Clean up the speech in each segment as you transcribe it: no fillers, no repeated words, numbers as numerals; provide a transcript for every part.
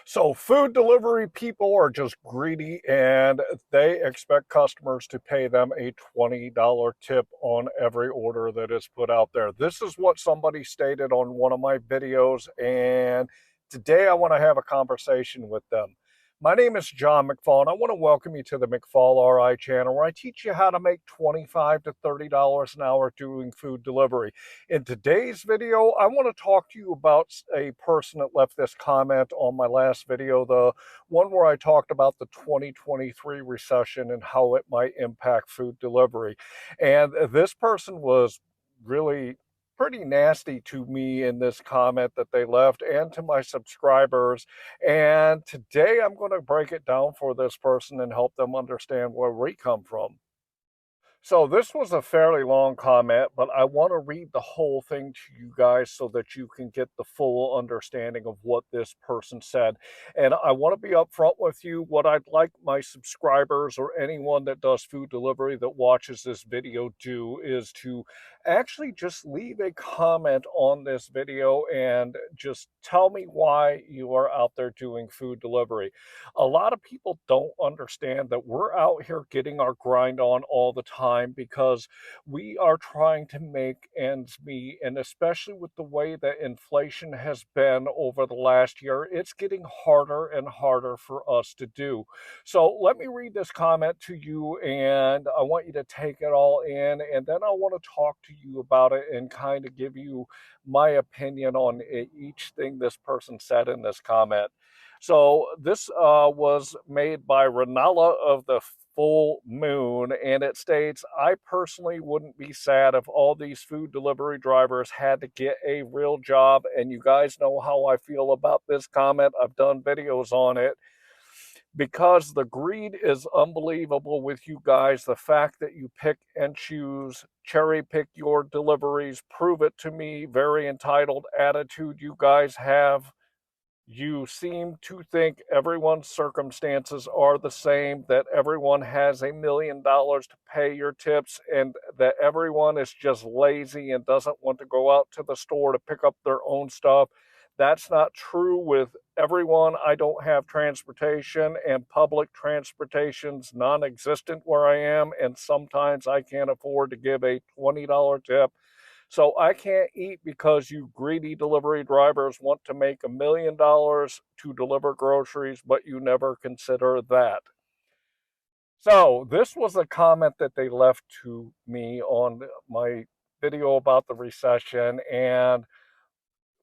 So food delivery people are just greedy and they expect customers to pay them a $20 tip on every order that is put out there. This is what somebody stated on one of my videos, and today I want to have a conversation with them. My name is John McFall, and I want to welcome you to the McFallRI channel, where I teach you how to make $25 to $30 an hour doing food delivery. In today's video, I want to talk to you about a person that left this comment on my last video, the one where I talked about the 2023 recession and how it might impact food delivery. And this person was really pretty nasty to me in this comment that they left and to my subscribers. And today I'm going to break it down for this person and help them understand where we come from. So this was a fairly long comment, but I want to read the whole thing to you guys so that you can get the full understanding of what this person said. And I want to be upfront with you. What I'd like my subscribers or anyone that does food delivery that watches this video do is to actually just leave a comment on this video and just tell me why you are out there doing food delivery. A lot of people don't understand that we're out here getting our grind on all the time because we are trying to make ends meet. And especially with the way that inflation has been over the last year, it's getting harder and harder for us to do. So let me read this comment to you, and I want you to take it all in, and then I want to talk to you about it and kind of give you my opinion on each thing this person said in this comment. So this was made by Renala of the Full Moon, and it states, I personally wouldn't be sad if all these food delivery drivers had to get a real job. And you guys know how I feel about this comment. I've done videos on it. Because the greed is unbelievable with you guys. The fact that you pick and choose, cherry pick your deliveries, prove it to me. Very entitled attitude you guys have. You seem to think everyone's circumstances are the same, that everyone has $1 million to pay your tips, and that everyone is just lazy and doesn't want to go out to the store to pick up their own stuff. That's not true with everyone. I don't have transportation, and public transportation's non-existent where I am, and sometimes I can't afford to give a $20 tip. So I can't eat because you greedy delivery drivers want to make $1 million to deliver groceries, but you never consider that. So this was a comment that they left to me on my video about the recession. And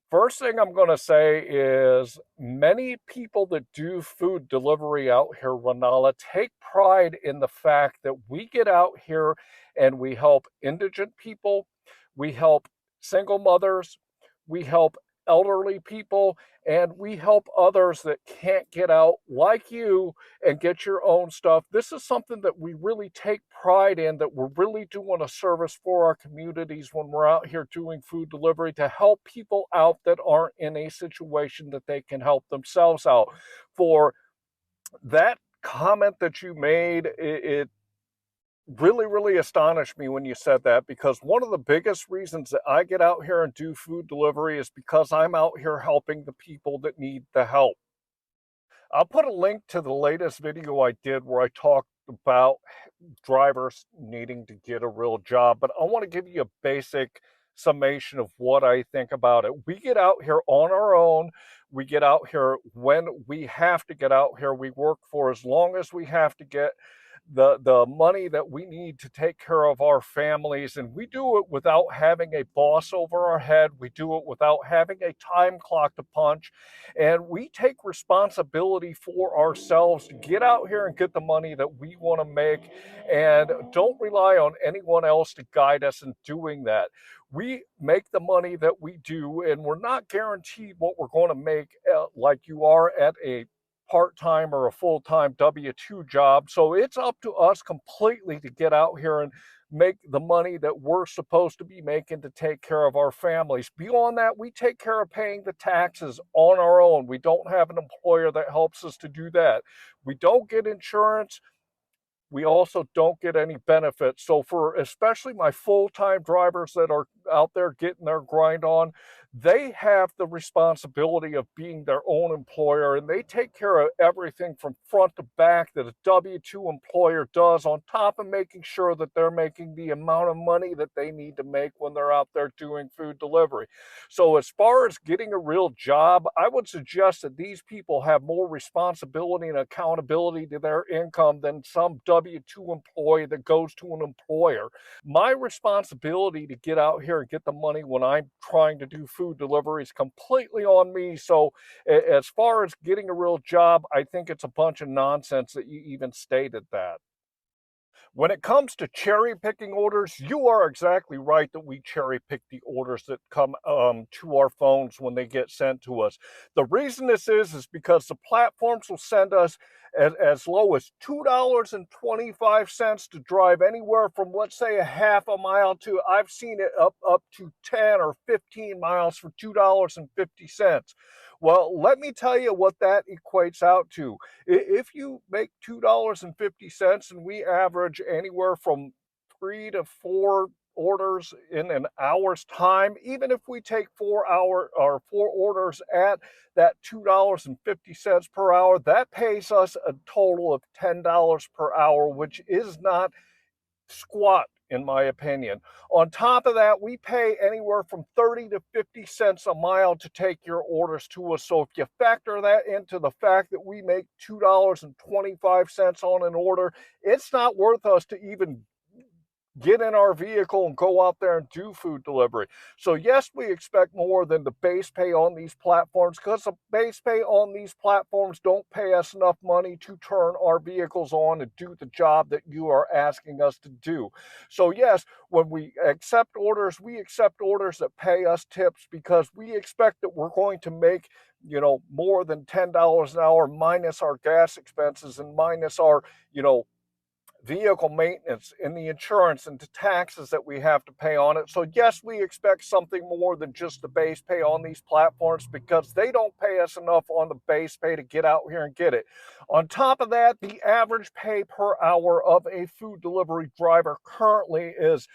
first thing I'm going to say is many people that do food delivery out here, Renala, take pride in the fact that we get out here and we help indigent people, we help single mothers, we help elderly people, and we help others that can't get out like you and get your own stuff. This is something that we really take pride in, that we're really doing a service for our communities when we're out here doing food delivery to help people out that aren't in a situation that they can help themselves out. For that comment that you made, it really astonished me when you said that, because one of the biggest reasons that I get out here and do food delivery is because I'm out here helping the people that need the help. I'll put a link to the latest video I did where I talked about drivers needing to get a real job, but I want to give you a basic summation of what I think about it. We get out here on our own. We get out here when we have to get out here. We work for as long as we have to get the money that we need to take care of our families, and we do it without having a boss over our head. We do it without having a time clock to punch, and we take responsibility for ourselves to get out here and get the money that we want to make, and don't rely on anyone else to guide us in doing that. We make the money that we do, and we're not guaranteed what we're going to make like you are at a part-time or a full-time W-2 job. So it's up to us completely to get out here and make the money that we're supposed to be making to take care of our families. Beyond that, we take care of paying the taxes on our own. We don't have an employer that helps us to do that. We don't get insurance. We also don't get any benefits. So for especially my full-time drivers that are out there getting their grind on, They have the responsibility of being their own employer, and they take care of everything from front to back that a W-2 employer does, on top of making sure that they're making the amount of money that they need to make when they're out there doing food delivery. So as far as getting a real job, I would suggest that these people have more responsibility and accountability to their income than some W-2 employee that goes to an employer. My responsibility to get out here and get the money when I'm trying to do food delivery is completely on me. So as far as getting a real job, I think it's a bunch of nonsense that you even stated that. When it comes to cherry picking orders, you are exactly right that we cherry pick the orders that come to our phones when they get sent to us. The reason this is because the platforms will send us as low as $2.25 to drive anywhere from, let's say, a half a mile to, I've seen it up to 10 or 15 miles for $2.50. Well, let me tell you what that equates out to. If you make $2.50 and we average anywhere from 3 to 4 orders in an hour's time, even if we take 4 hour or 4 orders at that $2.50 per hour, that pays us a total of $10 per hour, which is not squat, in my opinion. On top of that, we pay anywhere from 30 to 50 cents a mile to take your orders to us. So if you factor that into the fact that we make $2.25 on an order, it's not worth us to even get in our vehicle and go out there and do food delivery. So yes, we expect more than the base pay on these platforms, because the base pay on these platforms don't pay us enough money to turn our vehicles on and do the job that you are asking us to do. So yes, when we accept orders, we accept orders that pay us tips because we expect that we're going to make, more than $10 an hour, minus our gas expenses and minus our, vehicle maintenance and the insurance and the taxes that we have to pay on it. So yes, we expect something more than just the base pay on these platforms, because they don't pay us enough on the base pay to get out here and get it. On top of that, the average pay per hour of a food delivery driver currently is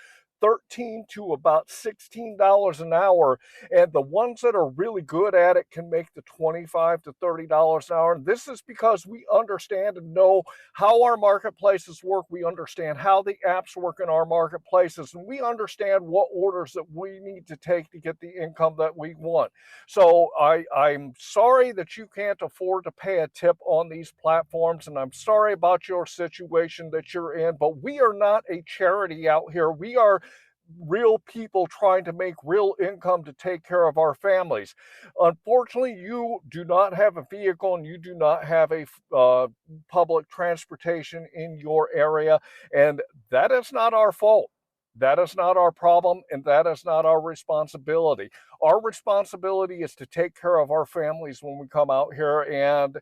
$13 to about $16 an hour, and the ones that are really good at it can make the $25 to $30 an hour. And this is because we understand and know how our marketplaces work. We understand how the apps work in our marketplaces, and we understand what orders that we need to take to get the income that we want. So I'm sorry that you can't afford to pay a tip on these platforms, and I'm sorry about your situation that you're in, but we are not a charity out here. We are real people trying to make real income to take care of our families. Unfortunately, you do not have a vehicle and you do not have a public transportation in your area, and that is not our fault. That is not our problem, and that is not our responsibility. Our responsibility is to take care of our families when we come out here, and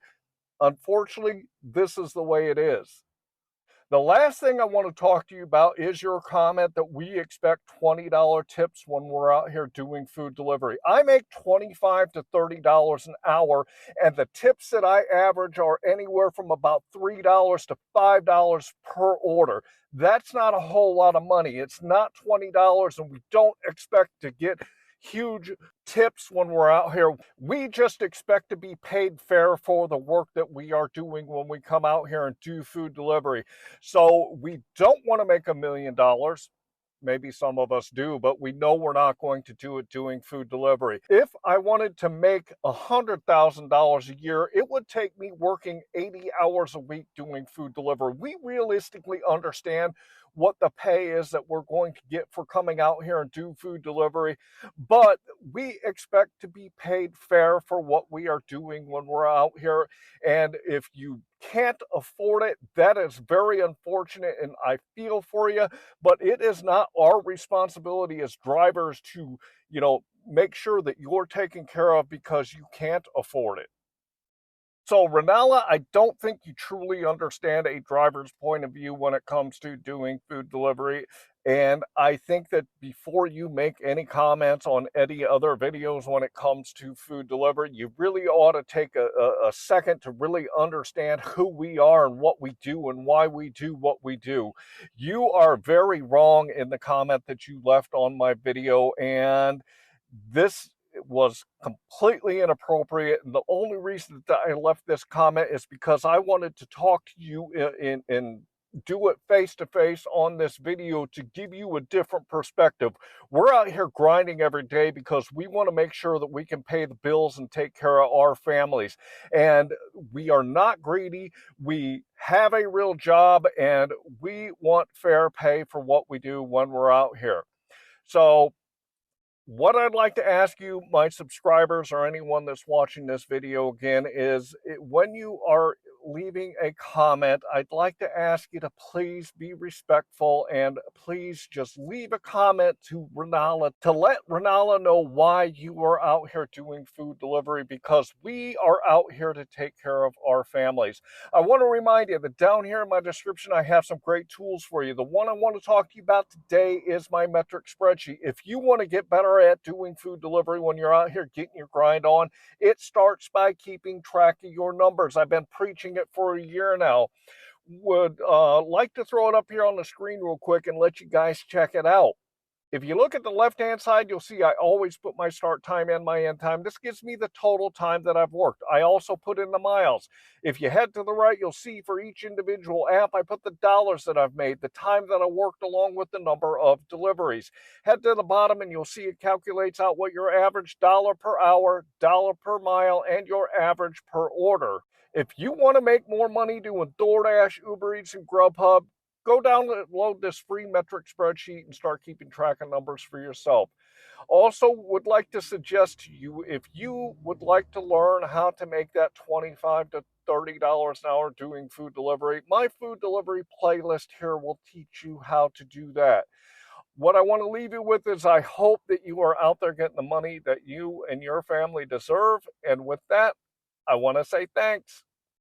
unfortunately, this is the way it is. The last thing I want to talk to you about is your comment that we expect $20 tips when we're out here doing food delivery. I make $25 to $30 an hour, and the tips that I average are anywhere from about $3 to $5 per order. That's not a whole lot of money. It's not $20, and we don't expect to get huge tips when we're out here. We just expect to be paid fair for the work that we are doing when we come out here and do food delivery. So we don't want to make $1 million. Maybe some of us do, but we know we're not going to do it doing food delivery. If I wanted to make $100,000 a year, it would take me working 80 hours a week doing food delivery. We realistically understand what the pay is that we're going to get for coming out here and do food delivery, but we expect to be paid fair for what we are doing when we're out here. And if you can't afford it, that is very unfortunate, and I feel for you, but it is not our responsibility as drivers to, make sure that you're taken care of because you can't afford it. So, Ranella, I don't think you truly understand a driver's point of view when it comes to doing food delivery. And I think that before you make any comments on any other videos when it comes to food delivery, you really ought to take a second to really understand who we are and what we do and why we do what we do. You are very wrong in the comment that you left on my video, and this was completely inappropriate. And the only reason that I left this comment is because I wanted to talk to you in do it face to face on this video to give you a different perspective. We're out here grinding every day because we want to make sure that we can pay the bills and take care of our families. And we are not greedy. We have a real job and we want fair pay for what we do when we're out here. So what I'd like to ask you, my subscribers, or anyone that's watching this video again, is when you are leaving a comment, I'd like to ask you to please be respectful and please just leave a comment to Renala to let Renala know why you are out here doing food delivery, because we are out here to take care of our families. I want to remind you that down here in my description, I have some great tools for you. The one I want to talk to you about today is my metric spreadsheet. If you want to get better at doing food delivery when you're out here getting your grind on, it starts by keeping track of your numbers. I've been preaching it for a year now. Would like to throw it up here on the screen real quick and let you guys check it out. If you look at the left-hand side, you'll see I always put my start time and my end time. This gives me the total time that I've worked. I also put in the miles. If you head to the right, you'll see for each individual app, I put the dollars that I've made, the time that I worked, along with the number of deliveries. Head to the bottom and you'll see it calculates out what your average dollar per hour, dollar per mile, and your average per order. If you want to make more money doing DoorDash, Uber Eats, and GrubHub, go download this free metric spreadsheet and start keeping track of numbers for yourself. Also, would like to suggest to you, if you would like to learn how to make that $25 to $30 an hour doing food delivery, my food delivery playlist here will teach you how to do that. What I want to leave you with is I hope that you are out there getting the money that you and your family deserve. And with that, I want to say thanks.